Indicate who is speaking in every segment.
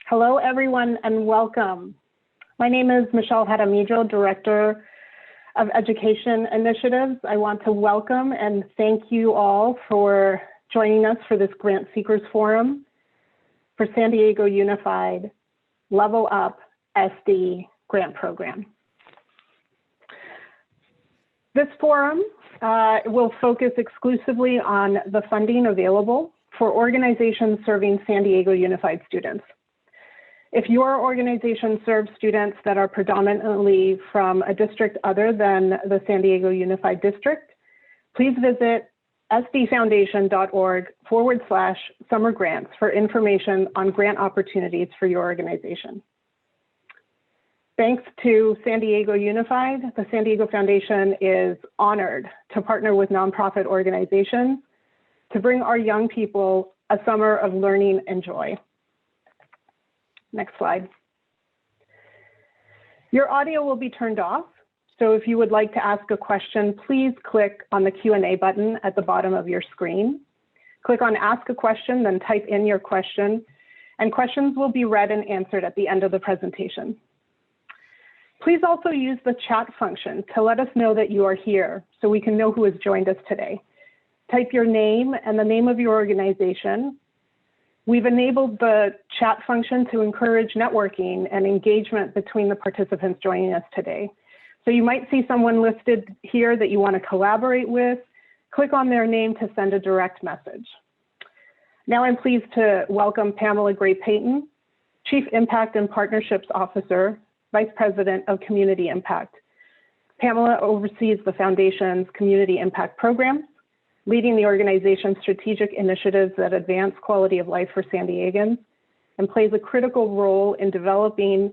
Speaker 1: Hello, everyone, and welcome. My name is Michelle Jaramillo, Director of Education Initiatives. I want to welcome and thank you all for joining us for this Grant Seekers Forum for San Diego Unified Level Up SD Grant Program. This forum will focus exclusively on the funding available for organizations serving San Diego Unified students. If your organization serves students that are predominantly from a district other than the San Diego Unified District, please visit sdfoundation.org/summer grants for information on grant opportunities for your organization. Thanks to San Diego Unified, the San Diego Foundation is honored to partner with nonprofit organizations to bring our young people a summer of learning and joy. Next slide. Your audio will be turned off, so if you would like to ask a question, please click on the Q&A button at the bottom of your screen. Click on Ask a Question, then type in your question, and questions will be read and answered at the end of the presentation. Please also use the chat function to let us know that you are here so we can know who has joined us today. Type your name and the name of your organization. We've enabled the chat function to encourage networking and engagement between the participants joining us today. So you might see someone listed here that you want to collaborate with. Click on their name to send a direct message. Now I'm pleased to welcome Pamela GrayPayton, Chief Impact and Partnerships Officer, Vice President of Community Impact. Pamela oversees the Foundation's Community Impact Programs, leading the organization's strategic initiatives that advance quality of life for San Diegans, and plays a critical role in developing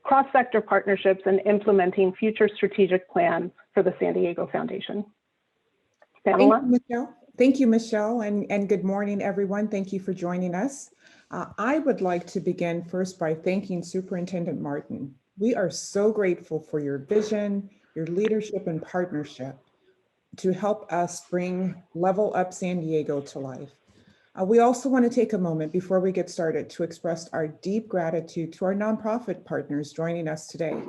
Speaker 1: cross-sector partnerships and implementing future strategic plans for the San Diego Foundation. Pamela?
Speaker 2: Thank you, Michelle, and good morning, everyone. Thank you for joining us. I would like to begin first by thanking Superintendent Martin. We are so grateful for your vision, your leadership and partnership to help us bring Level Up San Diego to life. We also want to take a moment before we get started to express our deep gratitude to our nonprofit partners joining us today.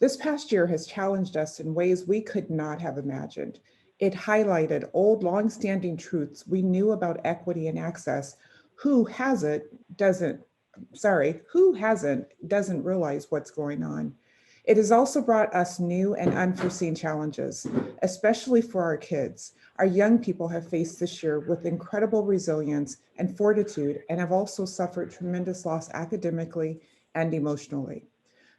Speaker 2: This past year has challenged us in ways we could not have imagined. It highlighted old, long-standing truths we knew about equity and access. Who hasn't doesn't realize what's going on. It has also brought us new and unforeseen challenges, especially for our kids. Our young people have faced this year with incredible resilience and fortitude and have also suffered tremendous loss academically and emotionally.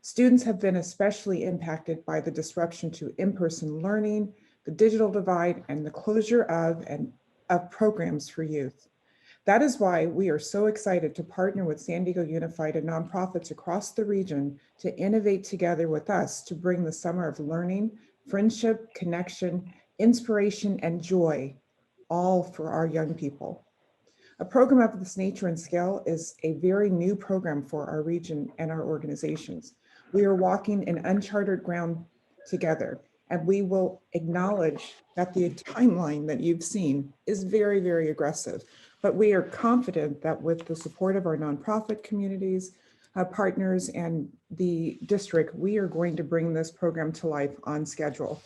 Speaker 2: Students have been especially impacted by the disruption to in-person learning, the digital divide, and the closure of programs for youth. That is why we are so excited to partner with San Diego Unified and nonprofits across the region to innovate together with us to bring the summer of learning, friendship, connection, inspiration, and joy, all for our young people. A program of this nature and scale is a very new program for our region and our organizations. We are walking in uncharted ground together, and we will acknowledge that the timeline that you've seen is very, very aggressive. But we are confident that with the support of our nonprofit communities, partners, and the district, we are going to bring this program to life on schedule.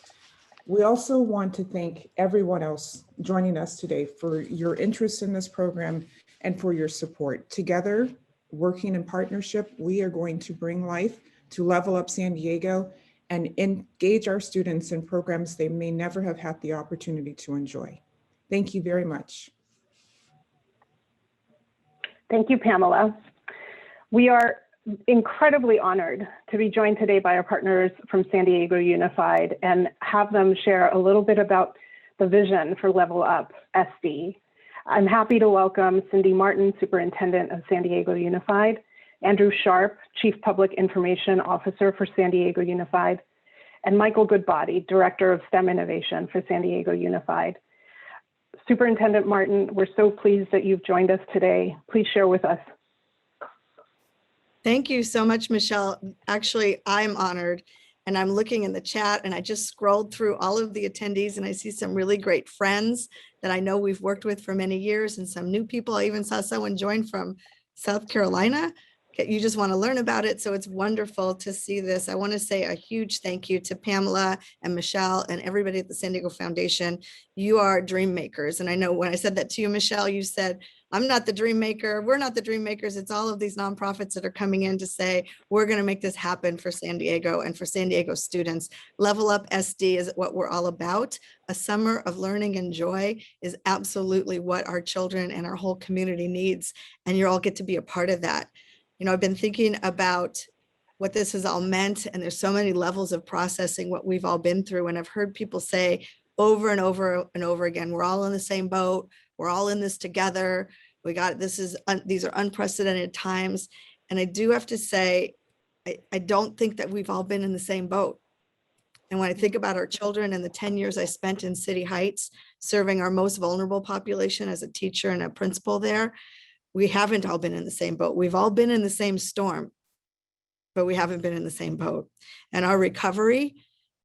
Speaker 2: We also want to thank everyone else joining us today for your interest in this program and for your support. Together, working in partnership, we are going to bring life to Level Up San Diego and engage our students in programs they may never have had the opportunity to enjoy. Thank you very much.
Speaker 1: Thank you, Pamela. We are incredibly honored to be joined today by our partners from San Diego Unified and have them share a little bit about the vision for Level Up SD. I'm happy to welcome Cindy Martin, Superintendent of San Diego Unified, Andrew Sharp, Chief Public Information Officer for San Diego Unified, and Michael Goodbody, Director of STEM Innovation for San Diego Unified. Superintendent Martin, we're so pleased that you've joined us today. Please share with us.
Speaker 3: Thank you so much, Michelle. Actually, I'm honored, and I'm looking in the chat, and I just scrolled through all of the attendees, and I see some really great friends that I know we've worked with for many years, and some new people. I even saw someone join from South Carolina. you just want to learn about it. So it's wonderful to see this. I want to say a huge thank you to Pamela and Michelle and everybody at the San Diego Foundation. You are dream makers. And I know when I said that to you, Michelle, you said, I'm not the dream maker. We're not the dream makers. It's all of these nonprofits that are coming in to say, we're going to make this happen for San Diego and for San Diego students. Level Up SD is what we're all about. A summer of learning and joy is absolutely what our children and our whole community needs. And you all get to be a part of that. You know, I've been thinking about what this has all meant, and there's so many levels of processing what we've all been through. And I've heard people say over and over and over again, we're all in the same boat. We're all in this together. These are unprecedented times. And I do have to say, I don't think that we've all been in the same boat. And when I think about our children and the 10 years I spent in City Heights, serving our most vulnerable population as a teacher and a principal there, we haven't all been in the same boat. We've all been in the same storm, but we haven't been in the same boat. And our recovery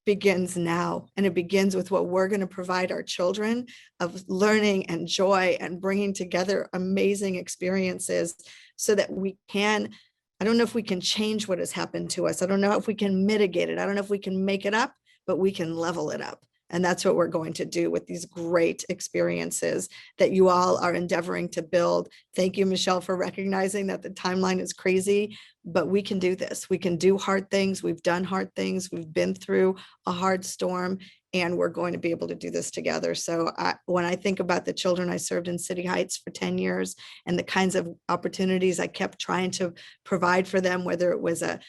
Speaker 3: begins now. And it begins with what we're going to provide our children of learning and joy and bringing together amazing experiences so that we can, I don't know if we can change what has happened to us. I don't know if we can mitigate it. I don't know if we can make it up, but we can level it up. And that's what we're going to do with these great experiences that you all are endeavoring to build. Thank you, Michelle, for recognizing that the timeline is crazy, but we can do this. We can do hard things. We've done hard things. We've been through a hard storm, and we're going to be able to do this together. So when I think about the children I served in City Heights for 10 years and the kinds of opportunities I kept trying to provide for them, whether it was a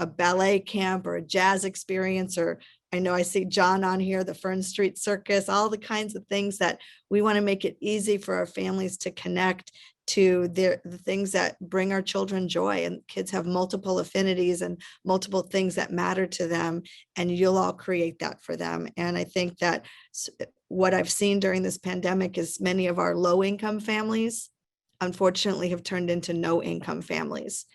Speaker 3: ballet camp or a jazz experience, or I know I see John on here, the Fern Street Circus, all the kinds of things that we want to make it easy for our families to connect to the things that bring our children joy. And kids have multiple affinities and multiple things that matter to them, and you'll all create that for them. And I think that what I've seen during this pandemic is many of our low-income families, unfortunately, have turned into no-income families.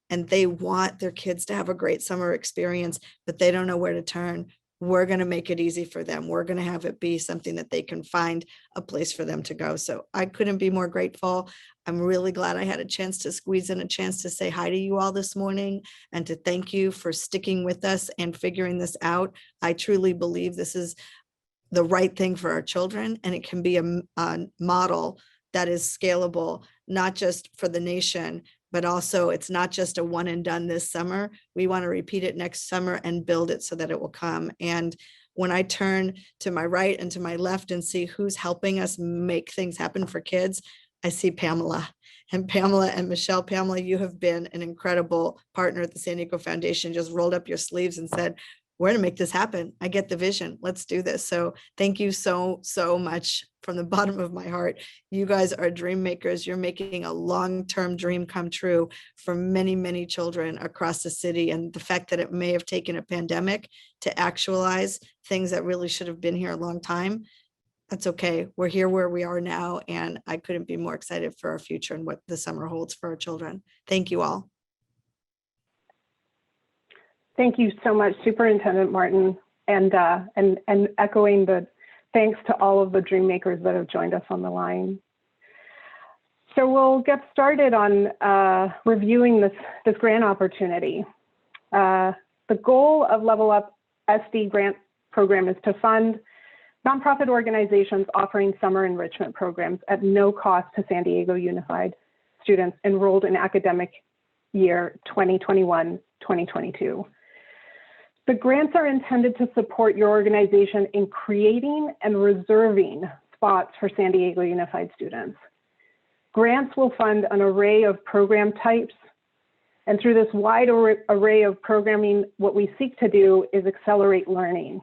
Speaker 3: And they want their kids to have a great summer experience, but they don't know where to turn. We're going to make it easy for them. We're going to have it be something that they can find a place for them to go. So I couldn't be more grateful. I'm really glad I had a chance to squeeze in a chance to say hi to you all this morning and to thank you for sticking with us and figuring this out. I truly believe this is the right thing for our children, and it can be a model that is scalable, not just for the nation, but also it's not just a one and done this summer. We want to repeat it next summer and build it so that it will come. And when I turn to my right and to my left and see who's helping us make things happen for kids, I see Pamela and Michelle. Pamela, you have been an incredible partner at the San Diego Foundation, just rolled up your sleeves and said, we're going to make this happen. I get the vision. Let's do this. So thank you so much from the bottom of my heart. You guys are dream makers. You're making a long-term dream come true for many, many children across the city. And the fact that it may have taken a pandemic to actualize things that really should have been here a long time, that's okay. We're here where we are now. And I couldn't be more excited for our future and what the summer holds for our children. Thank you all.
Speaker 1: Thank you so much, Superintendent Martin, and echoing the thanks to all of the dream makers that have joined us on the line. So we'll get started on reviewing this grant opportunity. The goal of Level Up SD grant program is to fund nonprofit organizations offering summer enrichment programs at no cost to San Diego Unified students enrolled in academic year 2021-2022. The grants are intended to support your organization in creating and reserving spots for San Diego Unified students. Grants will fund an array of program types, and through this wide array of programming, what we seek to do is accelerate learning,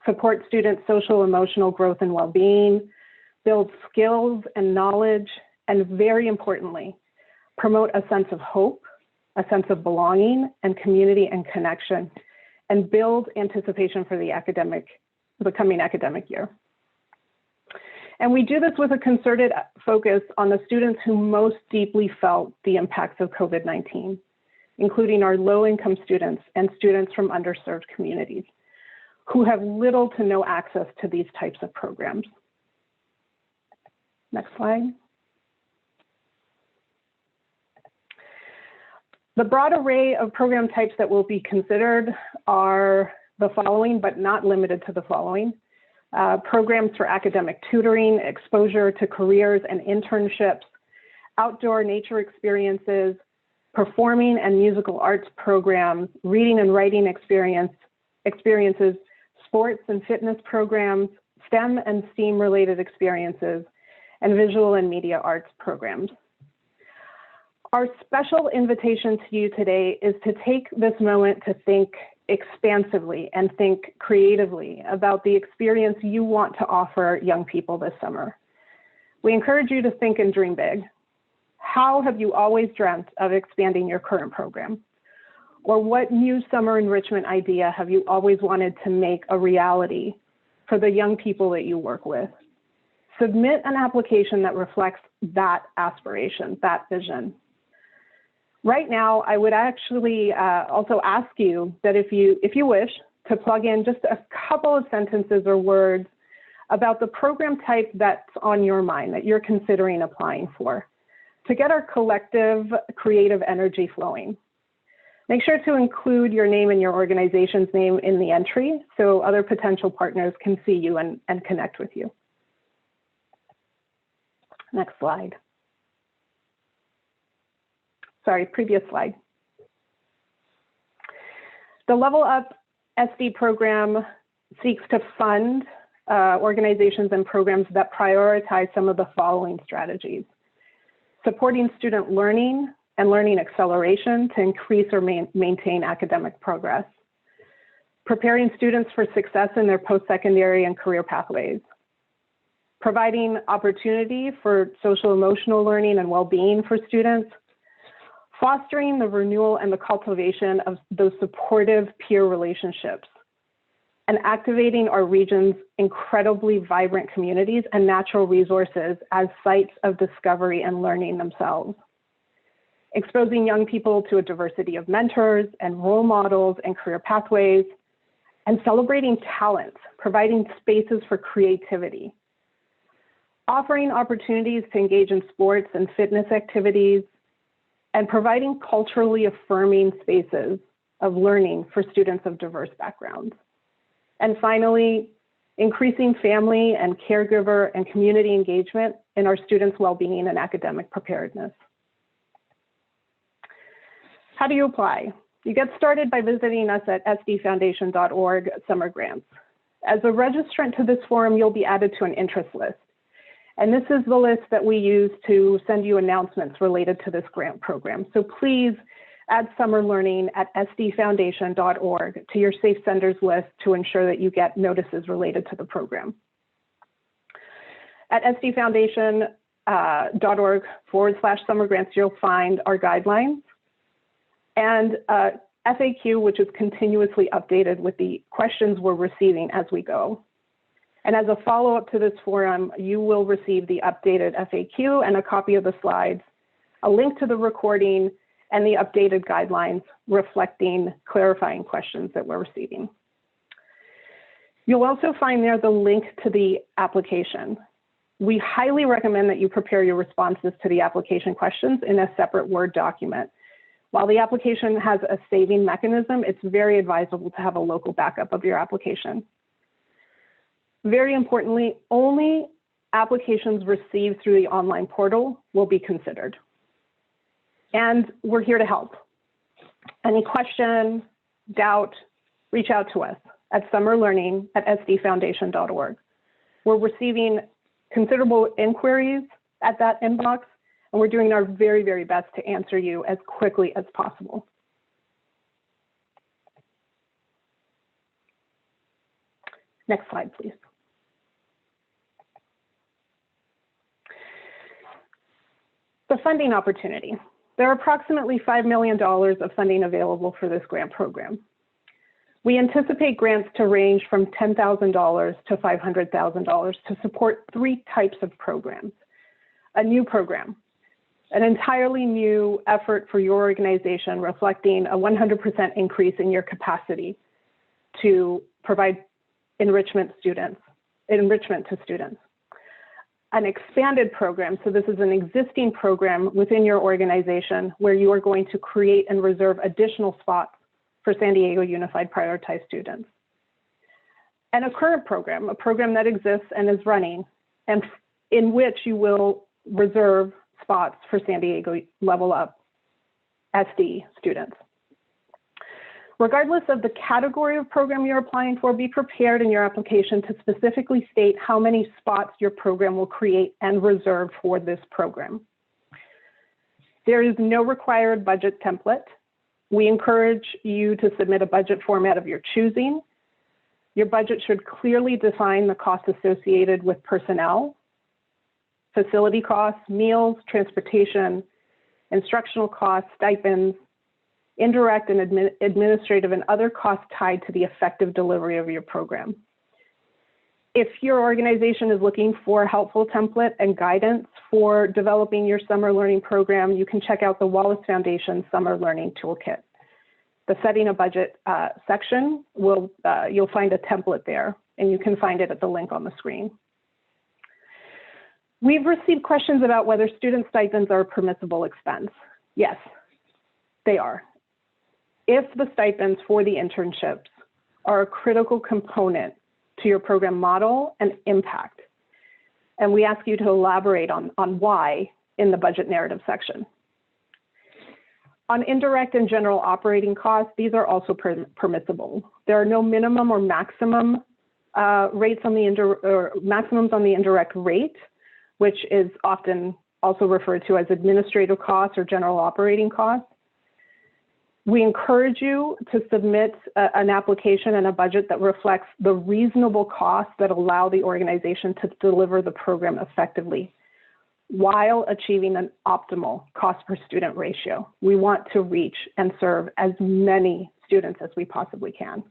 Speaker 1: support students' social, emotional growth and well-being, build skills and knowledge, and very importantly, promote a sense of hope, a sense of belonging and community and connection, and build anticipation for the coming academic year. And we do this with a concerted focus on the students who most deeply felt the impacts of COVID-19, including our low-income students and students from underserved communities who have little to no access to these types of programs. Next slide. The broad array of program types that will be considered are the following, but not limited to the following. Programs for academic tutoring, exposure to careers and internships, outdoor nature experiences, performing and musical arts programs, reading and writing experiences, sports and fitness programs, STEM and STEAM related experiences, and visual and media arts programs. Our special invitation to you today is to take this moment to think expansively and think creatively about the experience you want to offer young people this summer. We encourage you to think and dream big. How have you always dreamt of expanding your current program? Or what new summer enrichment idea have you always wanted to make a reality for the young people that you work with? Submit an application that reflects that aspiration, that vision. Right now, I would actually also ask you that if you wish to plug in just a couple of sentences or words about the program type that's on your mind that you're considering applying for, to get our collective creative energy flowing. Make sure to include your name and your organization's name in the entry so other potential partners can see you and connect with you. Next slide. Sorry, previous slide. The Level Up SD program seeks to fund organizations and programs that prioritize some of the following strategies: supporting student learning and learning acceleration to increase or maintain academic progress, preparing students for success in their post-secondary and career pathways, providing opportunity for social emotional learning and well-being for students, fostering the renewal and the cultivation of those supportive peer relationships, and activating our region's incredibly vibrant communities and natural resources as sites of discovery and learning themselves. Exposing young people to a diversity of mentors and role models and career pathways, and celebrating talent, providing spaces for creativity. Offering opportunities to engage in sports and fitness activities, and providing culturally affirming spaces of learning for students of diverse backgrounds. And finally, increasing family and caregiver and community engagement in our students' well-being and academic preparedness. How do you apply? You get started by visiting us at sdfoundation.org Summer Grants. As a registrant to this forum, you'll be added to an interest list. And this is the list that we use to send you announcements related to this grant program. So please add summer learning at sdfoundation.org to your safe senders list to ensure that you get notices related to the program. At sdfoundation.org/summer grants, you'll find our guidelines and FAQ, which is continuously updated with the questions we're receiving as we go. And as a follow-up to this forum, you will receive the updated FAQ and a copy of the slides, a link to the recording, and the updated guidelines reflecting clarifying questions that we're receiving. You'll also find there the link to the application. We highly recommend that you prepare your responses to the application questions in a separate Word document. While the application has a saving mechanism, it's very advisable to have a local backup of your application. Very importantly, only applications received through the online portal will be considered. And we're here to help. Any question, doubt, reach out to us at summerlearning@sdfoundation.org. We're receiving considerable inquiries at that inbox, and we're doing our very, very best to answer you as quickly as possible. Next slide, please. The funding opportunity. There are approximately $5 million of funding available for this grant program. We anticipate grants to range from $10,000 to $500,000 to support 3 types of programs. A new program, an entirely new effort for your organization reflecting a 100% increase in your capacity to provide enrichment to students. an expanded program, so this is an existing program within your organization where you are going to create and reserve additional spots for San Diego Unified Prioritized students. And a current program, a program that exists and is running, and in which you will reserve spots for San Diego Level Up SD students. Regardless of the category of program you're applying for, be prepared in your application to specifically state how many spots your program will create and reserve for this program. There is no required budget template. We encourage you to submit a budget format of your choosing. Your budget should clearly define the costs associated with personnel, facility costs, meals, transportation, instructional costs, stipends, indirect and administrative and other costs tied to the effective delivery of your program. If your organization is looking for a helpful template and guidance for developing your summer learning program, you can check out the Wallace Foundation Summer Learning Toolkit. The Setting a Budget section, you'll find a template there, and you can find it at the link on the screen. We've received questions about whether student stipends are a permissible expense. Yes, they are. If the stipends for the internships are a critical component to your program model and impact, and we ask you to elaborate on why in the budget narrative section. On indirect and general operating costs, these are also permissible. There are no minimum or maximum rates on the maximums on the indirect rate, which is often also referred to as administrative costs or general operating costs. We encourage you to submit an application and a budget that reflects the reasonable costs that allow the organization to deliver the program effectively while achieving an optimal cost per student ratio. We want to reach and serve as many students as we possibly can.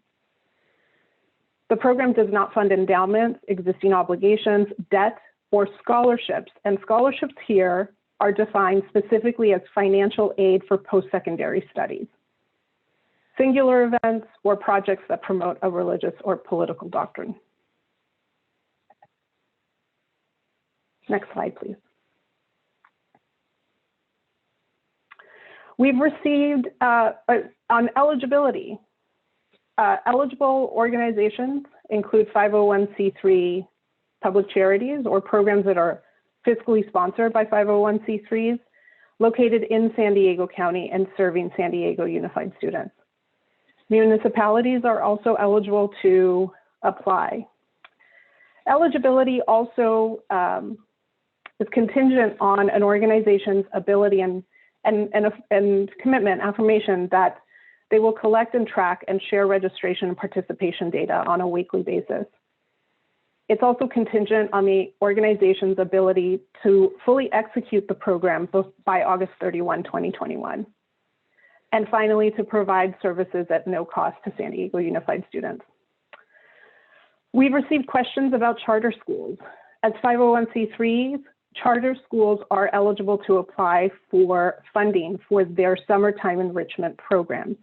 Speaker 1: The program does not fund endowments, existing obligations, debt, or scholarships, and scholarships here are defined specifically as financial aid for post-secondary studies, singular events, or projects that promote a religious or political doctrine. Next slide, please. We've received, on eligibility, eligible organizations include 501c3 public charities or programs that are fiscally sponsored by 501c3s located in San Diego County and serving San Diego Unified students. Municipalities are also eligible to apply. Eligibility also is contingent on an organization's ability and commitment, affirmation that they will collect and track and share registration and participation data on a weekly basis. It's also contingent on the organization's ability to fully execute the program by August 31, 2021. And finally, to provide services at no cost to San Diego Unified students. We've received questions about charter schools. As 501c3s, charter schools are eligible to apply for funding for their summertime enrichment programs.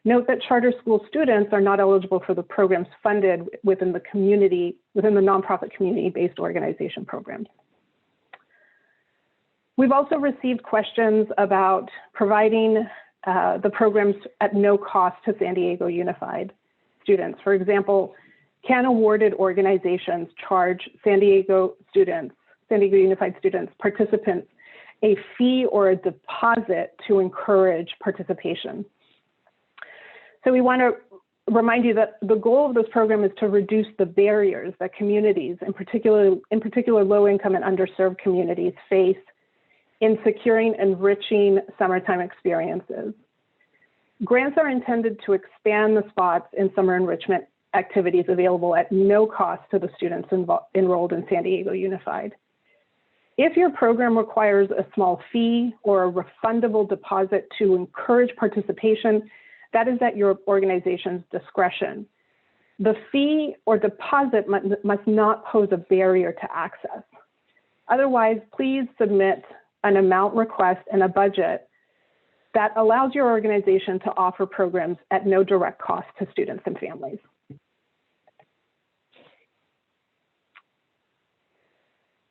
Speaker 1: Note that charter school students are not eligible for the programs funded within the community, within the nonprofit community-based organization programs. We've also received questions about providing the programs at no cost to San Diego Unified students. For example, can awarded organizations charge San Diego Unified students, participants, a fee or a deposit to encourage participation? So we want to remind you that the goal of this program is to reduce the barriers that communities, in particular low-income and underserved communities, face in securing enriching summertime experiences. Grants are intended to expand the spots in summer enrichment activities available at no cost to the students enrolled in San Diego Unified. If your program requires a small fee or a refundable deposit to encourage participation, that is at your organization's discretion. The fee or deposit must not pose a barrier to access. Otherwise, please submit an amount request and a budget that allows your organization to offer programs at no direct cost to students and families.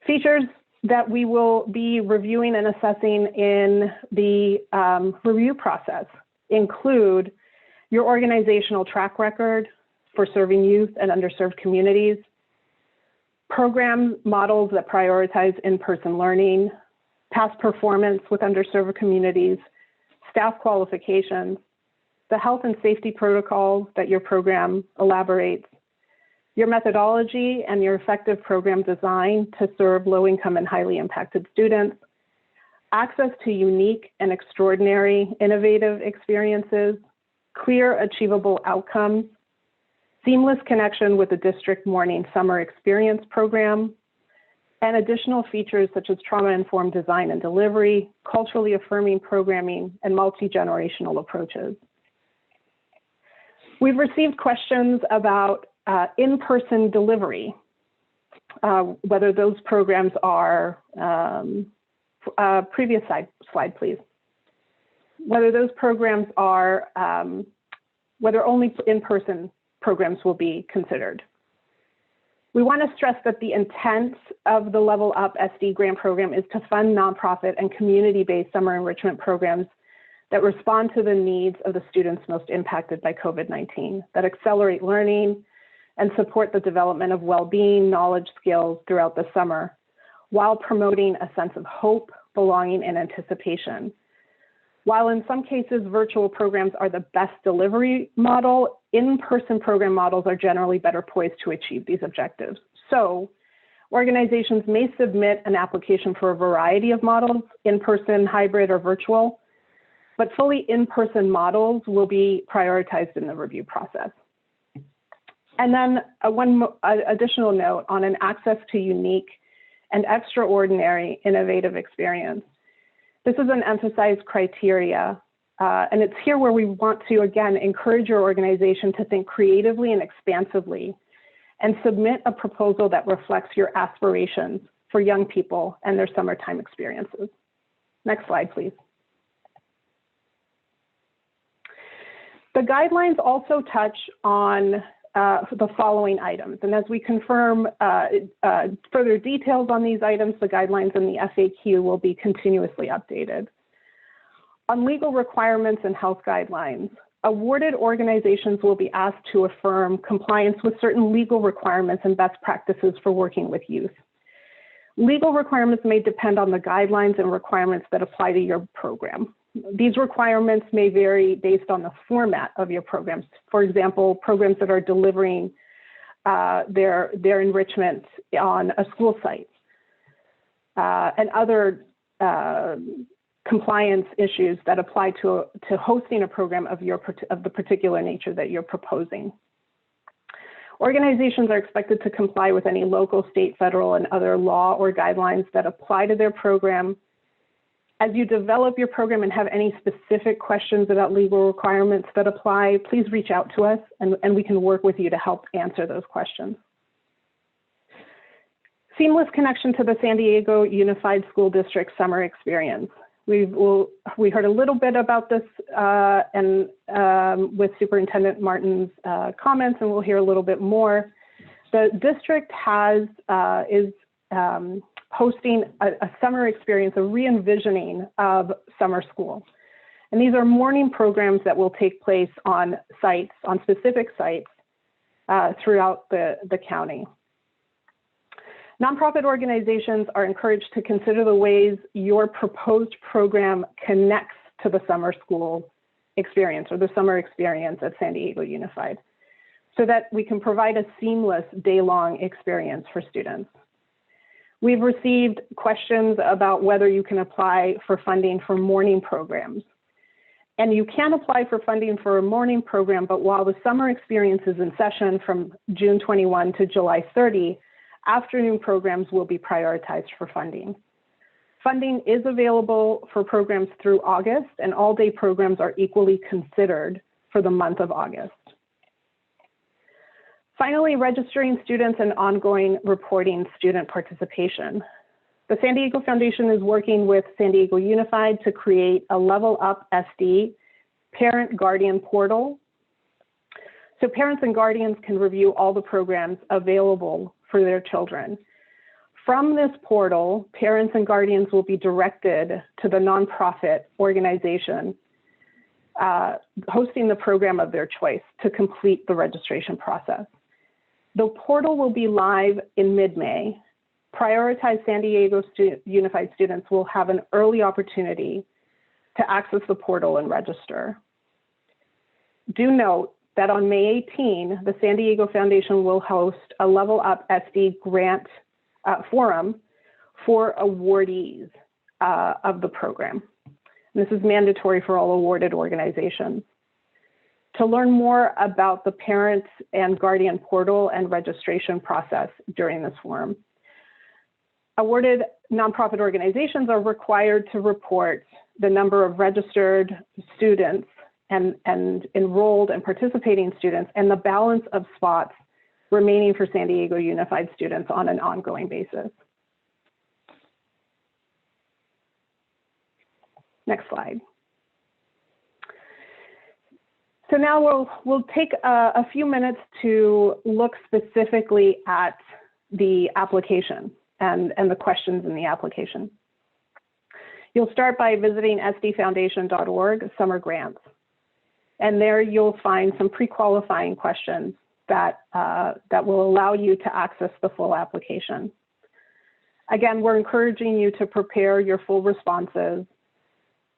Speaker 1: Features that we will be reviewing and assessing in the review process include your organizational track record for serving youth and underserved communities, program models that prioritize in-person learning, past performance with underserved communities, staff qualifications, the health and safety protocols that your program elaborates, your methodology and your effective program design to serve low-income and highly impacted students, access to unique and extraordinary innovative experiences, clear achievable outcomes, seamless connection with the district morning summer experience program, and additional features such as trauma-informed design and delivery, culturally affirming programming, and multi-generational approaches. We've received questions about in-person delivery, whether those programs are, previous slide, please. Whether those programs are, whether only in-person programs will be considered. We want to stress that the intent of the Level Up SD grant program is to fund nonprofit and community-based summer enrichment programs that respond to the needs of the students most impacted by COVID-19, that accelerate learning and support the development of well-being, knowledge, skills throughout the summer, while promoting a sense of hope, belonging, and anticipation. While in some cases virtual programs are the best delivery model, in-person program models are generally better poised to achieve these objectives. So organizations may submit an application for a variety of models, in-person, hybrid, or virtual, but fully in-person models will be prioritized in the review process. And then one additional note on an access to unique and extraordinary innovative experience. This is an emphasized criteria, and it's here where we want to, again, encourage your organization to think creatively and expansively and submit a proposal that reflects your aspirations for young people and their summertime experiences. Next slide, please. The guidelines also touch on the following items. And as we confirm further details on these items, the guidelines and the FAQ will be continuously updated. On legal requirements and health guidelines, awarded organizations will be asked to affirm compliance with certain legal requirements and best practices for working with youth. Legal requirements may depend on the guidelines and requirements that apply to your program. These requirements may vary based on the format of your programs. For example, programs that are delivering their enrichment on a school site and other compliance issues that apply to hosting a program of the particular nature that you're proposing. Organizations are expected to comply with any local, state, federal, and other law or guidelines that apply to their program. As you develop your program and have any specific questions about legal requirements that apply, please reach out to us and we can work with you to help answer those questions. Seamless connection to the San Diego Unified School District summer experience. We heard a little bit about this with Superintendent Martin's comments, and we'll hear a little bit more. The district is hosting a summer experience, a re-envisioning of summer school. And these are morning programs that will take place on sites, on specific sites throughout the county. Nonprofit organizations are encouraged to consider the ways your proposed program connects to the summer school experience or the summer experience at San Diego Unified, so that we can provide a seamless day-long experience for students. We've received questions about whether you can apply for funding for morning programs. And you can apply for funding for a morning program, but while the summer experience is in session from June 21 to July 30, afternoon programs will be prioritized for funding. Funding is available for programs through August, and all-day programs are equally considered for the month of August. Finally, registering students and ongoing reporting student participation. The San Diego Foundation is working with San Diego Unified to create a Level Up SD parent guardian portal. So parents and guardians can review all the programs available for their children. From this portal, parents and guardians will be directed to the nonprofit organization hosting the program of their choice to complete the registration process. The portal will be live in mid-May. Prioritized San Diego Unified students will have an early opportunity to access the portal and register. Do note that on May 18, the San Diego Foundation will host a Level Up SD grant forum for awardees of the program. This is mandatory for all awarded organizations. To learn more about the parent and guardian portal and registration process during this forum, awarded nonprofit organizations are required to report the number of registered students and enrolled and participating students and the balance of spots remaining for San Diego Unified students on an ongoing basis. Next slide. So now we'll take a few minutes to look specifically at the application and the questions in the application. You'll start by visiting sdfoundation.org summer grants. And there you'll find some pre-qualifying questions that will allow you to access the full application. Again, we're encouraging you to prepare your full responses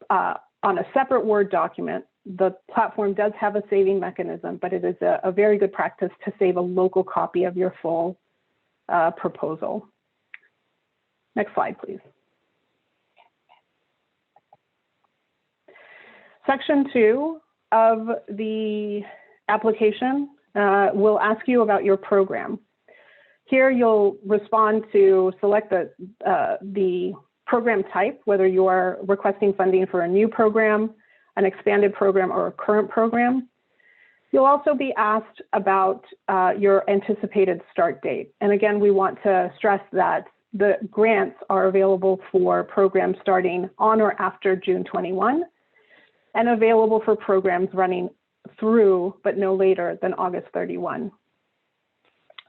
Speaker 1: on a separate Word document. The platform does have a saving mechanism, but it is a very good practice to save a local copy of your full proposal. Next slide, please. Section 2 of the application will ask you about your program. Here you'll respond to select the program type, whether you are requesting funding for a new program, an expanded program, or a current program. You'll also be asked about your anticipated start date. And again, we want to stress that the grants are available for programs starting on or after June 21 and available for programs running through, but no later than August 31,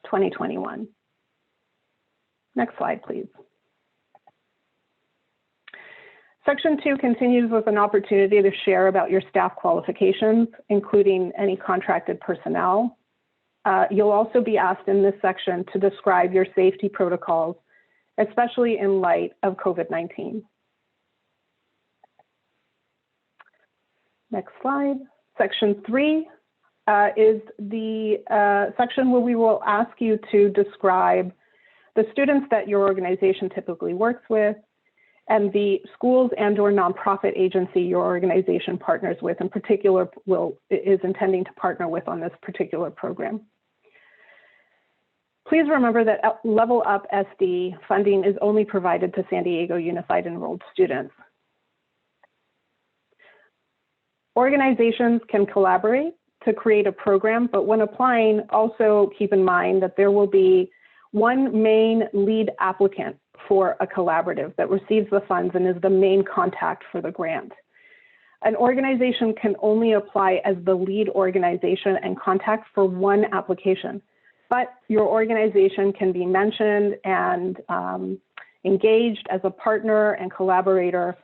Speaker 1: 2021. Next slide, please. Section 2 continues with an opportunity to share about your staff qualifications, including any contracted personnel. You'll also be asked in this section to describe your safety protocols, especially in light of COVID-19. Next slide. Section 3 is the section where we will ask you to describe the students that your organization typically works with, and the schools and or nonprofit agency your organization partners with, in particular, is intending to partner with on this particular program. Please remember that Level Up SD funding is only provided to San Diego Unified enrolled students. Organizations can collaborate to create a program, but when applying, also keep in mind that there will be one main lead applicant for a collaborative that receives the funds and is the main contact for the grant. An organization can only apply as the lead organization and contact for one application, but your organization can be mentioned and engaged as a partner and collaborator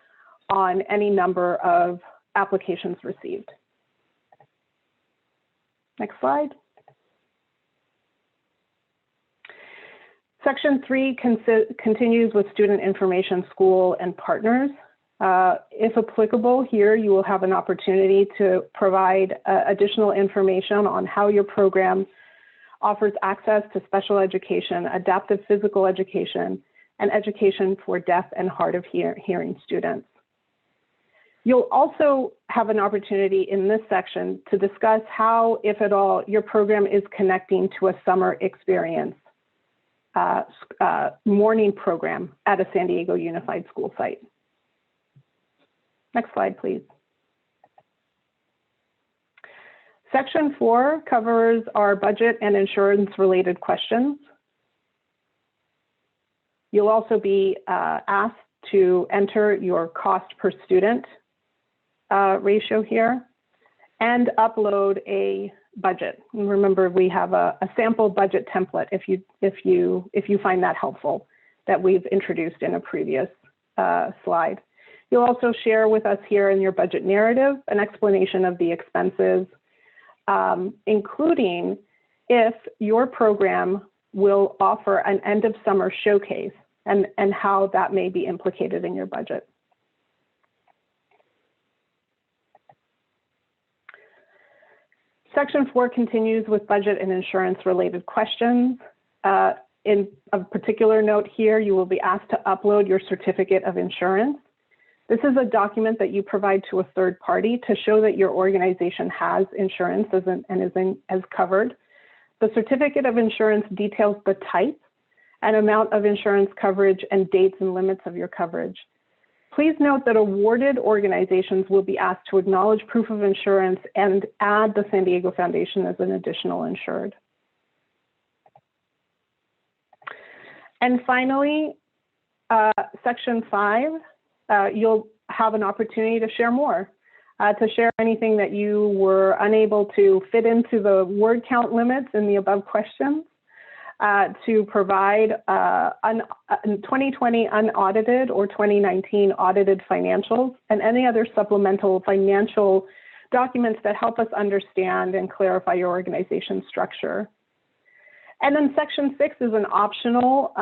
Speaker 1: on any number of applications received. Next slide. Section 3 continues with student information, school, and partners. If applicable, here you will have an opportunity to provide additional information on how your program offers access to special education, adaptive physical education, and education for deaf and hard of hearing students. You'll also have an opportunity in this section to discuss how, if at all, your program is connecting to a summer experience morning program at a San Diego Unified School site. Next slide, please. Section 4 covers our budget and insurance related questions. You'll also be asked to enter your cost per student ratio here and upload a budget. And remember, we have a sample budget template if you find that helpful that we've introduced in a previous slide. You'll also share with us here in your budget narrative an explanation of the expenses, including if your program will offer an end of summer showcase and how that may be implicated in your budget. Section 4 continues with budget and insurance related questions. In a particular note here, you will be asked to upload your certificate of insurance. This is a document that you provide to a third party to show that your organization has insurance and is covered. The certificate of insurance details the type and amount of insurance coverage and dates and limits of your coverage. Please note that awarded organizations will be asked to acknowledge proof of insurance and add the San Diego Foundation as an additional insured. And finally, Section 5, you'll have an opportunity to share more, to share anything that you were unable to fit into the word count limits in the above questions, to provide 2020 unaudited or 2019 audited financials, and any other supplemental financial documents that help us understand and clarify your organization's structure. And then Section 6 is an optional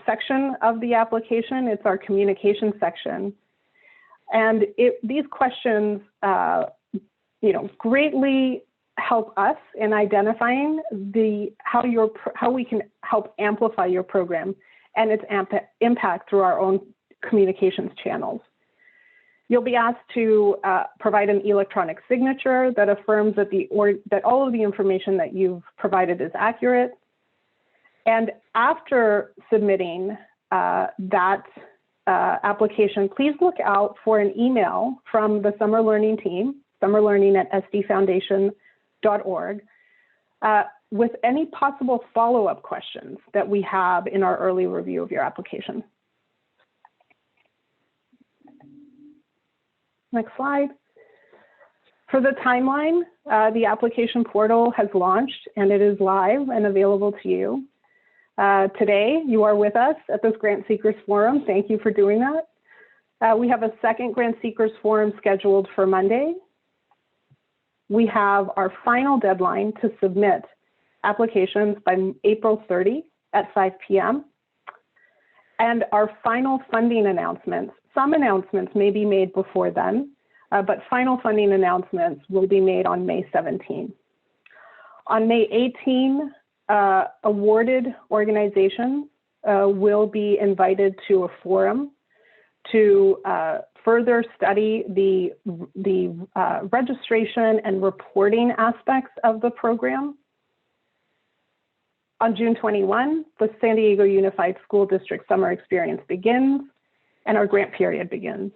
Speaker 1: section of the application. It's our communication section. And these questions, greatly help us in identifying how we can help amplify your program and its impact through our own communications channels. You'll be asked to provide an electronic signature that affirms that all of the information that you've provided is accurate. And after submitting that application, please look out for an email from the Summer Learning team, summerlearning@sdfoundation.org, with any possible follow-up questions that we have in our early review of your application. Next slide. For the timeline, the application portal has launched and it is live and available to you. Today, you are with us at this Grant Seekers Forum. Thank you for doing that. We have a second Grant Seekers Forum scheduled for Monday. We have our final deadline to submit applications by April 30 at 5 p.m. And our final funding announcements, some announcements may be made before then, but final funding announcements will be made on May 17. On May 18, awarded organizations will be invited to a forum to further study the registration and reporting aspects of the program. On June 21, the San Diego Unified School District Summer Experience begins and our grant period begins.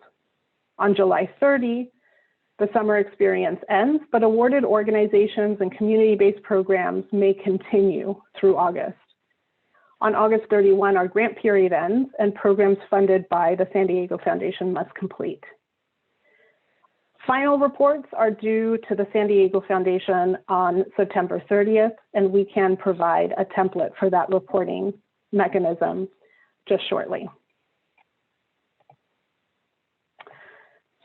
Speaker 1: On July 30, the summer experience ends, but awarded organizations and community-based programs may continue through August. On August 31, our grant period ends and programs funded by the San Diego Foundation must complete. Final reports are due to the San Diego Foundation on September 30th, and we can provide a template for that reporting mechanism just shortly.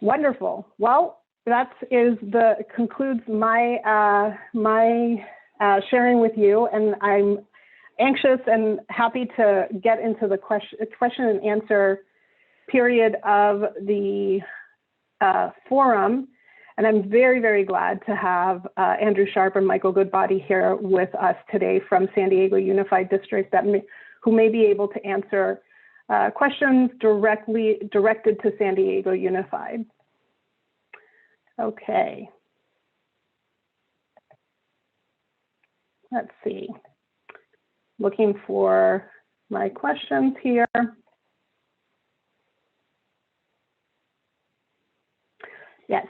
Speaker 1: Wonderful. Well, that concludes my sharing with you, and I'm anxious and happy to get into the question and answer period of the forum. And I'm very, very glad to have Andrew Sharp and Michael Goodbody here with us today from San Diego Unified District who may be able to answer questions directed to San Diego Unified. Okay. Let's see. Looking for my questions here. Yes.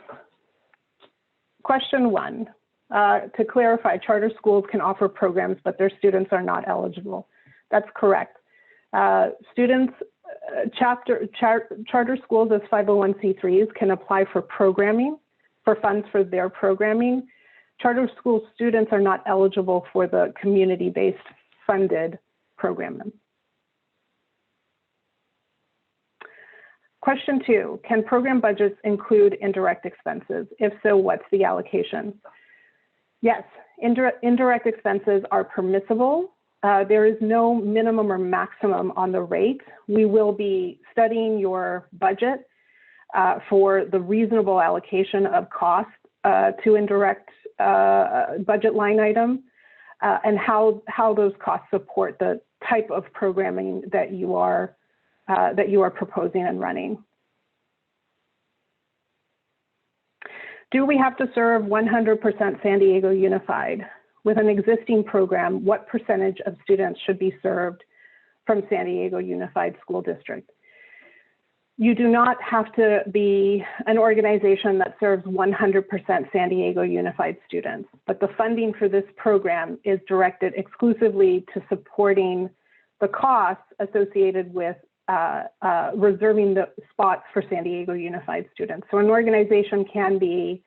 Speaker 1: Question 1, to clarify, charter schools can offer programs, but their students are not eligible. That's correct. Students, charter schools as 501c3s can apply for programming, for funds for their programming. Charter school students are not eligible for the community-based funded program them. Question 2, can program budgets include indirect expenses? If so, what's the allocation? Yes, indirect expenses are permissible. There is no minimum or maximum on the rate. We will be studying your budget for the reasonable allocation of cost to indirect budget line item and how those costs support the type of programming that you are proposing and running. Do we have to serve 100% San Diego Unified? With an existing program, what percentage of students should be served from San Diego Unified School District? You do not have to be an organization that serves 100% San Diego Unified students, but the funding for this program is directed exclusively to supporting the costs associated with reserving the spots for San Diego Unified students. So an organization can be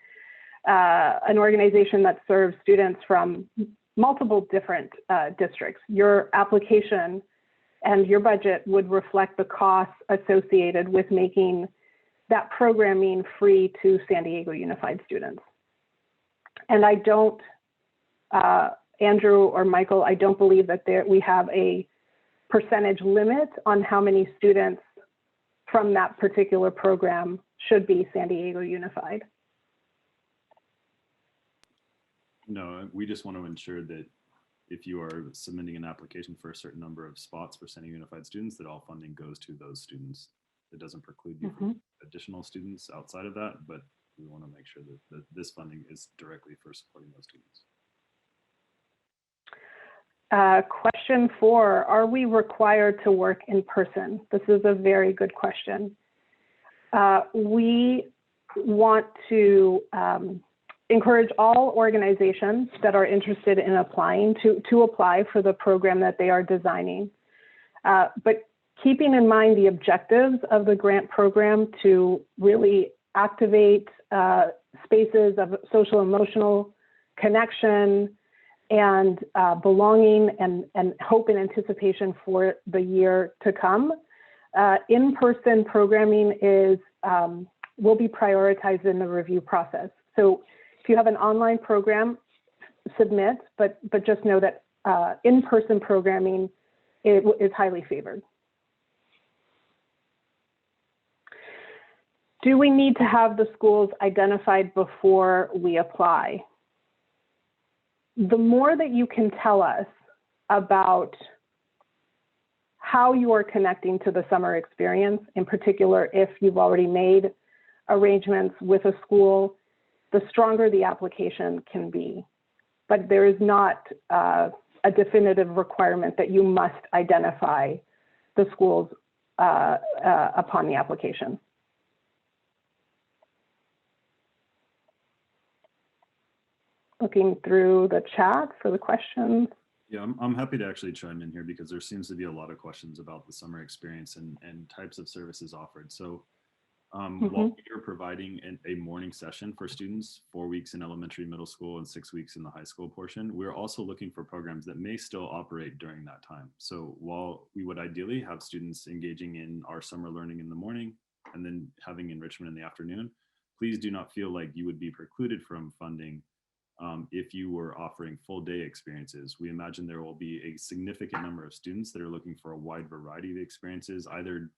Speaker 1: an organization that serves students from multiple different districts. Your application and your budget would reflect the costs associated with making that programming free to San Diego Unified students. And I don't, Andrew or Michael, I don't believe that we have a percentage limit on how many students from that particular program should be San Diego Unified.
Speaker 4: No, we just want to ensure that if you are submitting an application for a certain number of spots for San Diego Unified students, that all funding goes to those students. It doesn't preclude you from additional students outside of that, but we want to make sure that this funding is directly for supporting those students.
Speaker 1: Question 4, are we required to work in person? This is a very good question. We want to encourage all organizations that are interested in applying to apply for the program that they are designing. But keeping in mind the objectives of the grant program to really activate spaces of social emotional connection and belonging and hope and anticipation for the year to come. In-person programming will be prioritized in the review process. So if you have an online program, submit, but just know that in-person programming is highly favored. Do we need to have the schools identified before we apply? The more that you can tell us about how you are connecting to the summer experience, in particular, if you've already made arrangements with a school, the stronger the application can be. But there is not a definitive requirement that you must identify the schools upon the application. Looking through the chat for the questions.
Speaker 4: Yeah, I'm happy to actually chime in here because there seems to be a lot of questions about the summer experience and types of services offered. So while we are providing a morning session for students, 4 weeks in elementary, middle school, and 6 weeks in the high school portion, we're also looking for programs that may still operate during that time. So while we would ideally have students engaging in our summer learning in the morning and then having enrichment in the afternoon, please do not feel like you would be precluded from funding if you were offering full day experiences. We imagine there will be a significant number of students that are looking for a wide variety of experiences, either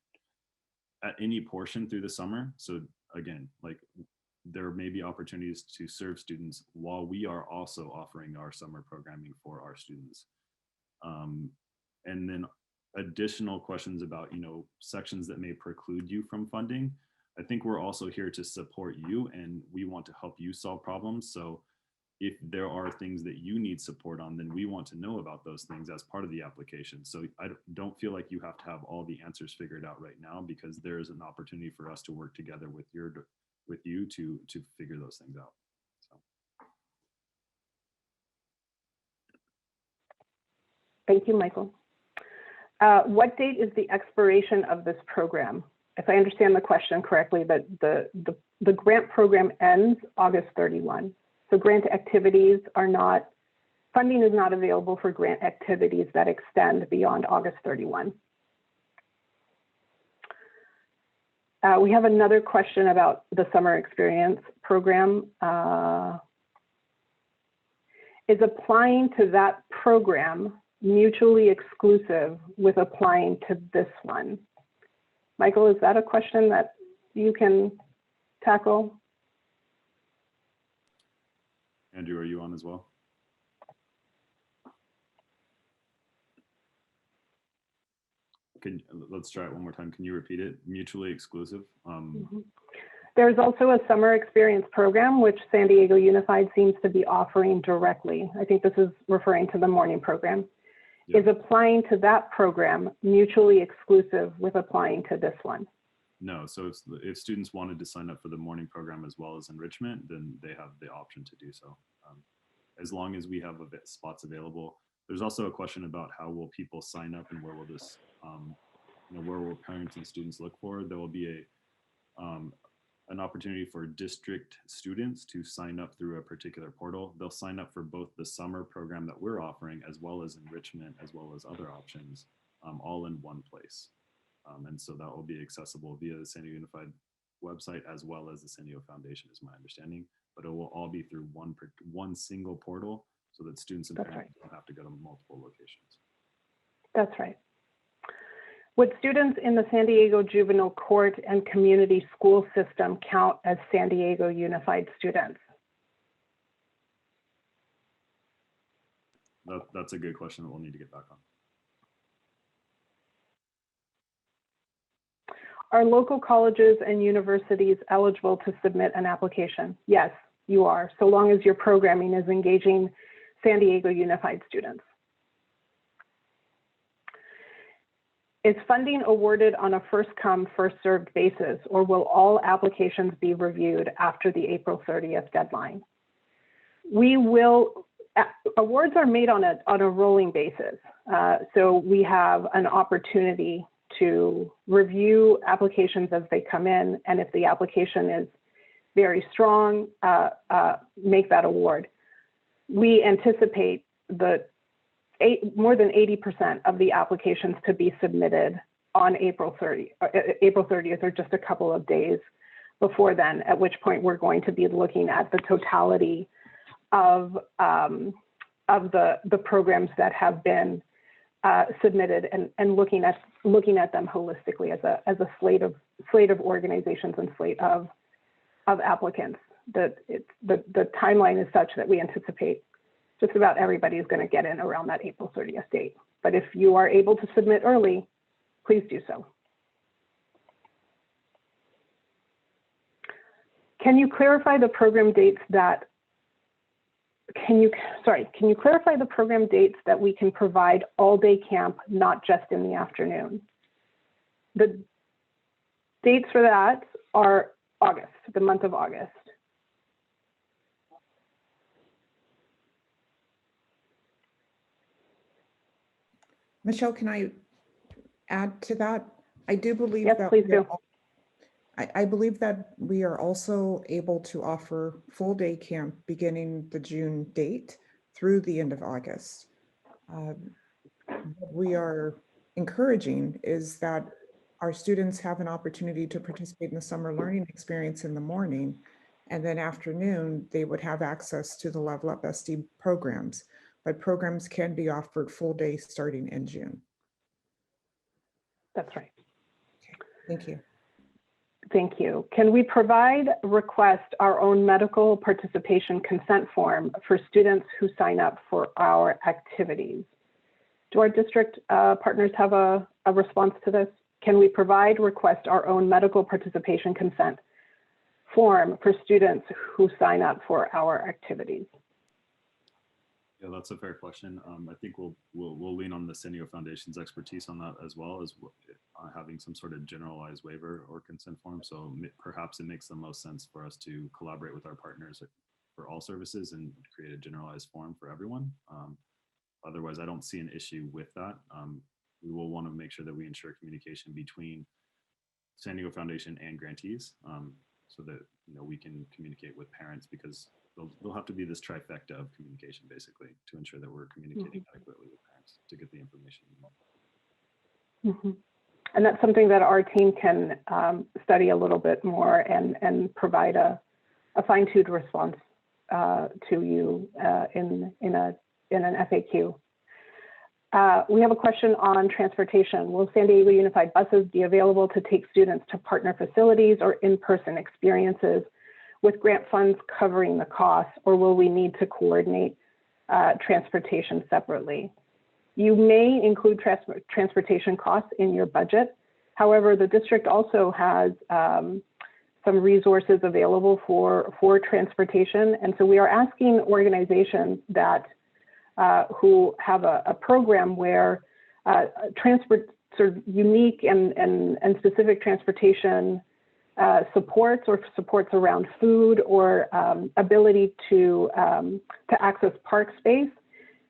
Speaker 4: at any portion through the summer. So again, like there may be opportunities to serve students while we are also offering our summer programming for our students. And then additional questions about, sections that may preclude you from funding. I think we're also here to support you and we want to help you solve problems. So if there are things that you need support on, then we want to know about those things as part of the application. So I don't feel like you have to have all the answers figured out right now, because there is an opportunity for us to work together with you to figure those things out. So.
Speaker 1: Thank you, Michael. What date is the expiration of this program? If I understand the question correctly, the grant program ends August 31. So grant activities are not Funding is not available for grant activities that extend beyond August 31. We have another question about the summer experience program. Is applying to that program mutually exclusive with applying to this one? Michael, is that a question that you can tackle?
Speaker 4: Andrew, are you on as well? Let's try it one more time. Can you repeat it? Mutually exclusive?
Speaker 1: There's also a summer experience program, which San Diego Unified seems to be offering directly. I think this is referring to the morning program.
Speaker 4: Yeah.
Speaker 1: Is applying to that program mutually exclusive with applying to this one?
Speaker 4: No, so if students wanted to sign up for the morning program as well as enrichment, then they have the option to do so. As long as we have spots available. There's also a question about how will people sign up and where will this, where will parents and students look for? There will be an opportunity for district students to sign up through a particular portal. They'll sign up for both the summer program that we're offering, as well as enrichment, as well as other options, all in one place. And so that will be accessible via the San Diego Unified website, as well as the San Diego Foundation, is my understanding. But it will all be through one single portal, so that students and parents don't have to go to multiple locations.
Speaker 1: That's right. Would students in the San Diego Juvenile Court and Community School System count as San Diego Unified students?
Speaker 4: That's a good question that we'll need to get back on.
Speaker 1: Are local colleges and universities eligible to submit an application? Yes, you are, so long as your programming is engaging San Diego Unified students. Is funding awarded on a first come, first served basis, or will all applications be reviewed after the April 30th deadline? Awards are made on a rolling basis. So we have an opportunity to review applications as they come in, and if the application is very strong, make that award. We anticipate more than 80% of the applications to be submitted on April 30th, or just a couple of days before then, at which point we're going to be looking at the totality of the programs that have been submitted, and looking at them holistically as a slate of organizations and slate of applicants. The timeline is such that we anticipate just about everybody is going to get in around that April 30th date. But if you are able to submit early, please do so. Can you clarify the program dates that Can you clarify the program dates that we can provide all-day camp, not just in the afternoon? The dates for that are August, the month of August.
Speaker 2: Michelle, can I add to that? I do believe
Speaker 1: Yes,
Speaker 2: that
Speaker 1: please do.
Speaker 2: I believe that we are also able to offer full day camp beginning the June date through the end of August. What we are encouraging is that our students have an opportunity to participate in the summer learning experience in the morning, and then afternoon, they would have access to the Level Up SD programs, but programs can be offered full day starting in June.
Speaker 1: That's right.
Speaker 2: Okay, thank you.
Speaker 1: Thank you. Can we request our own medical participation consent form for students who sign up for our activities? Do our district partners have a response to this? Can we request our own medical participation consent form for students who sign up for our activities?
Speaker 4: Yeah, that's a fair question. I think we'll lean on the San Diego Foundation's expertise on that, as well as having some sort of generalized waiver or consent form. So perhaps it makes the most sense for us to collaborate with our partners for all services and create a generalized form for everyone. Otherwise, I don't see an issue with that. We will want to make sure that we ensure communication between San Diego Foundation and grantees. so that we can communicate with parents, because there'll have to be this trifecta of communication basically to ensure that we're communicating adequately with parents to get the information we want.
Speaker 1: And that's something that our team can study a little bit more and provide a fine-tuned response to you in an FAQ. We have a question on transportation. Will San Diego Unified buses be available to take students to partner facilities or in-person experiences with grant funds covering the costs, or will we need to coordinate transportation separately? You may include transportation costs in your budget. However, the district also has some resources available for transportation. And so we are asking organizations that who have a program where sort of unique and specific transportation supports or supports around food or ability to access park space,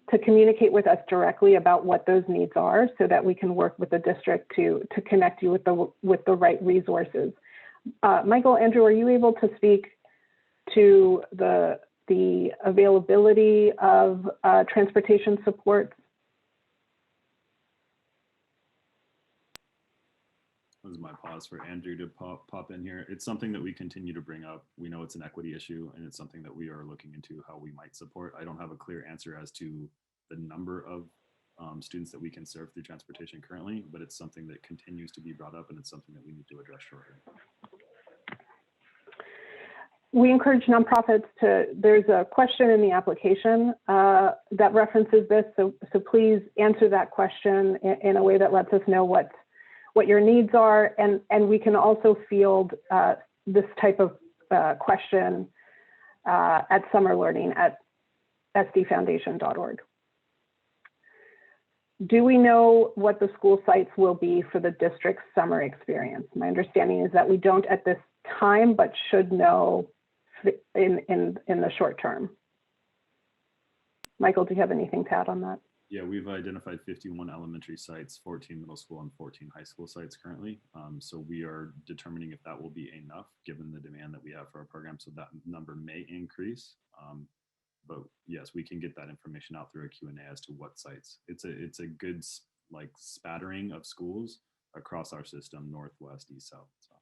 Speaker 1: to communicate with us directly about what those needs are, so that we can work with the district to connect you with the right resources. Michael, Andrew, are you able to speak to the availability of transportation support?
Speaker 4: This is my pause for Andrew to pop in here. It's something that we continue to bring up. We know it's an equity issue, and it's something that we are looking into how we might support. I don't have a clear answer as to the number of students that we can serve through transportation currently, but it's something that continues to be brought up, and it's something that we need to address shortly.
Speaker 1: We encourage nonprofits there's a question in the application that references this, so please answer that question in a way that lets us know what your needs are, and we can also field this type of question at summer learning at sdfoundation.org. Do we know what the school sites will be for the district's summer experience? My understanding is that we don't at this time, but should know in the short term. Michael, do you have anything to add on that?
Speaker 4: Yeah, we've identified 51 elementary sites, 14 middle school, and 14 high school sites currently. So we are determining if that will be enough given the demand that we have for our program. So that number may increase. But yes, we can get that information out through a Q&A as to what sites. It's a good spattering of schools across our system, northwest, east, south. So.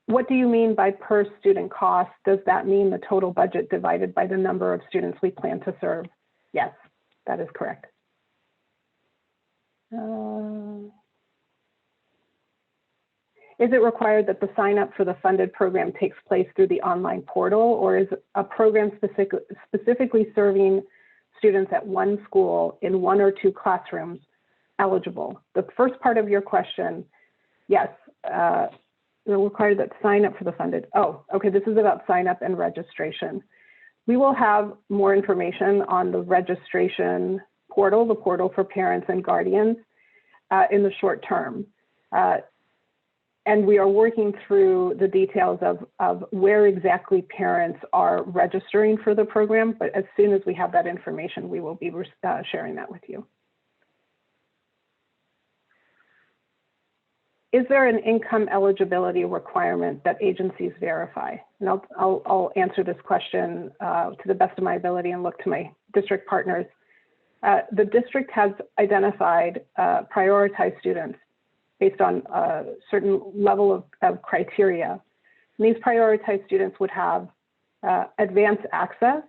Speaker 1: What do you mean by per student cost? Does that mean the total budget divided by the number of students we plan to serve? Yes, that is correct. Is it required that the sign up for the funded program takes place through the online portal, or is a program specifically serving students at one school in one or two classrooms eligible? The first part of your question, yes. They're required that sign up for the funded. Oh, okay, this is about sign up and registration. We will have more information on the registration portal, the portal for parents and guardians in the short term. And we are working through the details of where exactly parents are registering for the program, but as soon as we have that information, we will be sharing that with you. Is there an income eligibility requirement that agencies verify? And I'll answer this question to the best of my ability and look to my district partners. The district has identified prioritized students based on a certain level of criteria. And these prioritized students would have advanced access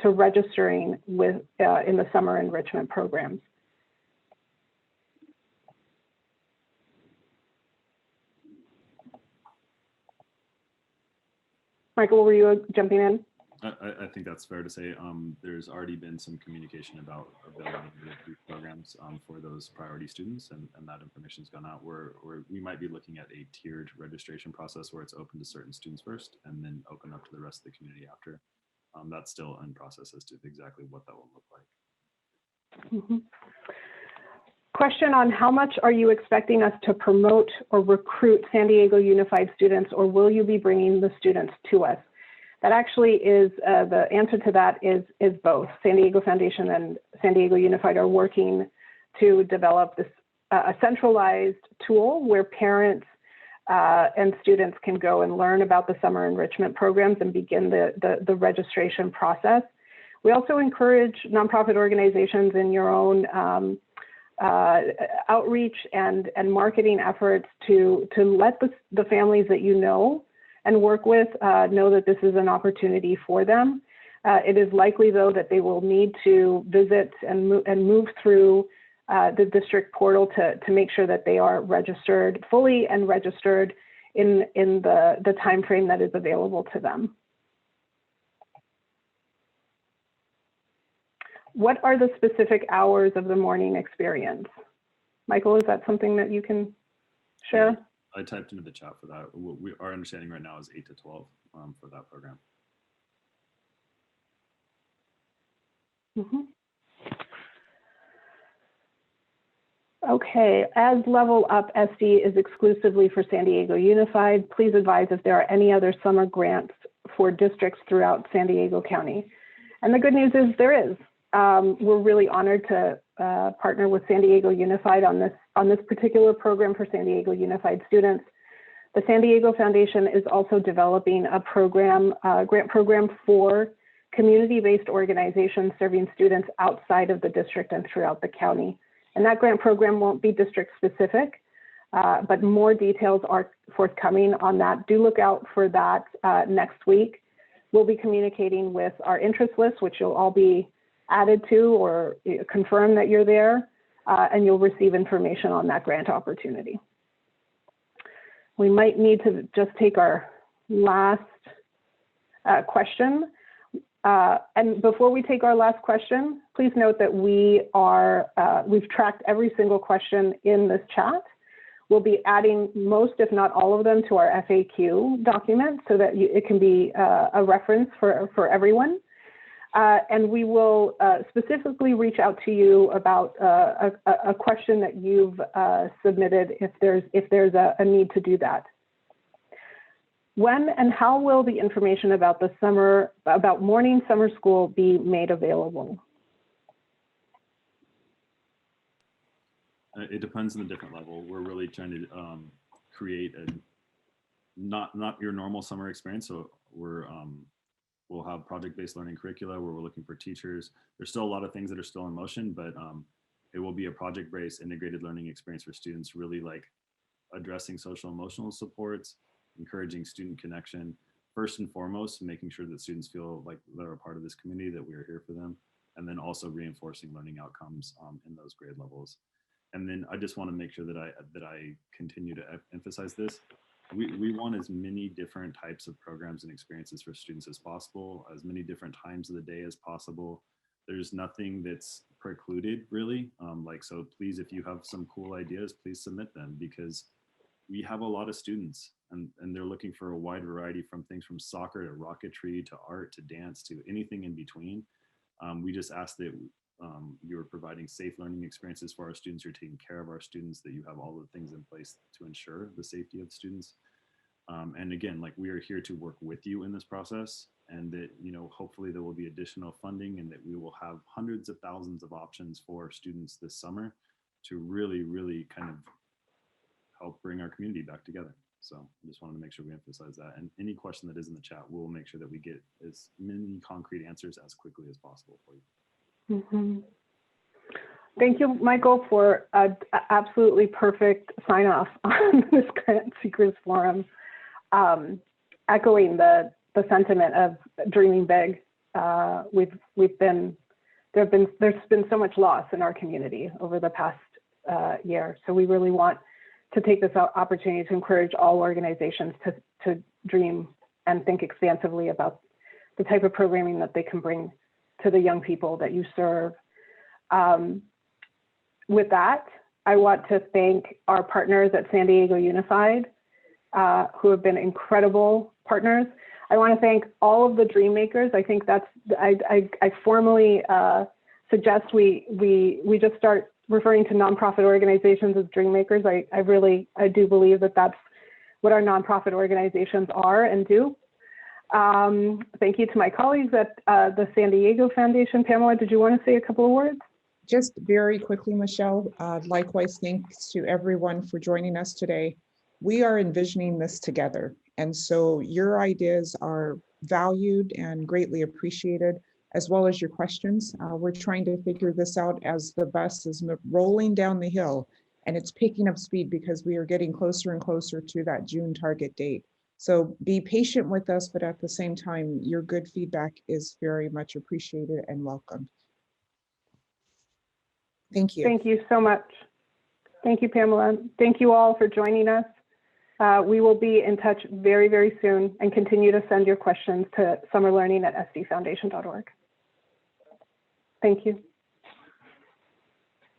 Speaker 1: to registering with in the summer enrichment programs. Michael, were you jumping in?
Speaker 4: I think that's fair to say. There's already been some communication about ability to do programs for those priority students, and that information's gone out. We might be looking at a tiered registration process where it's open to certain students first and then open up to the rest of the community after. That's still in process as to exactly what that will look like.
Speaker 1: Mm-hmm. Question on how much are you expecting us to promote or recruit San Diego Unified students, or will you be bringing the students to us? That actually is, the answer to that is both. San Diego Foundation and San Diego Unified are working to develop this a centralized tool where parents and students can go and learn about the summer enrichment programs and begin the registration process. We also encourage nonprofit organizations in your own outreach and marketing efforts to let the families that you know and work with know that this is an opportunity for them. It is likely, though, that they will need to visit and move through the district portal to make sure that they are registered fully and registered in the time frame that is available to them. What are the specific hours of the morning experience? Michael, is that something that you can share?
Speaker 4: Yeah, I typed into the chat for that. Our understanding right now is 8 to 12 for that program.
Speaker 1: Mm-hmm. Okay, as Level Up SD is exclusively for San Diego Unified, please advise if there are any other summer grants for districts throughout San Diego County. And the good news is there is. We're really honored to partner with San Diego Unified on this particular program for San Diego Unified students. The San Diego Foundation is also developing a program, grant program for community-based organizations serving students outside of the district and throughout the county. And that grant program won't be district specific, but more details are forthcoming on that. Do look out for that next week. We'll be communicating with our interest list, which you'll all be added to or confirm that you're there, and you'll receive information on that grant opportunity. We might need to just take our last question. And before we take our last question, please note that we've tracked every single question in this chat. We'll be adding most, if not all of them, to our FAQ document so that it can be a reference for everyone. And we will specifically reach out to you about a question that you've submitted if there's a need to do that. When and how will the information about morning summer school be made available?
Speaker 4: It depends on the different level. We're really trying to create a not your normal summer experience. So we'll have project-based learning curricula where we're looking for teachers. There's still a lot of things that are still in motion, but it will be a project-based integrated learning experience for students, really like addressing social emotional supports, encouraging student connection, first and foremost, making sure that students feel like they're a part of this community, that we are here for them, and then also reinforcing learning outcomes in those grade levels. And then I just want to make sure that I continue to emphasize this. We want as many different types of programs and experiences for students as possible, as many different times of the day as possible. There's nothing that's precluded really. So please, if you have some cool ideas, please submit them, because we have a lot of students and they're looking for a wide variety, from things from soccer to rocketry to art to dance to anything in between. We just ask that you're providing safe learning experiences for our students, you're taking care of our students, that you have all the things in place to ensure the safety of students. And again, like, we are here to work with you in this process, and that, hopefully there will be additional funding and that we will have hundreds of thousands of options for students this summer to really, really kind of help bring our community back together. So I just wanted to make sure we emphasize that. And any question that is in the chat, we'll make sure that we get as many concrete answers as quickly as possible for you.
Speaker 1: Mm-hmm. Thank you, Michael, for an absolutely perfect sign off on this Grant Seekers Forum. Echoing the sentiment of dreaming big. There's been so much loss in our community over the past year. So we really want to take this opportunity to encourage all organizations to dream and think expansively about the type of programming that they can bring to the young people that you serve. With that, I want to thank our partners at San Diego Unified, who have been incredible partners. I want to thank all of the dream makers. I think I formally suggest we just start referring to nonprofit organizations as dream makers. I do believe that that's what our nonprofit organizations are and do. Thank you to my colleagues at the San Diego Foundation. Pamela, did you want to say a couple of words?
Speaker 2: Just very quickly, Michelle, likewise, thanks to everyone for joining us today. We are envisioning this together. And so your ideas are valued and greatly appreciated, as well as your questions. We're trying to figure this out as the bus is rolling down the hill, and it's picking up speed because we are getting closer and closer to that June target date. So be patient with us, but at the same time, your good feedback is very much appreciated and welcomed. Thank you.
Speaker 1: Thank you so much. Thank you, Pamela. Thank you all for joining us. We will be in touch very, very soon, and continue to send your questions to summerlearning@sdfoundation.org. Thank you.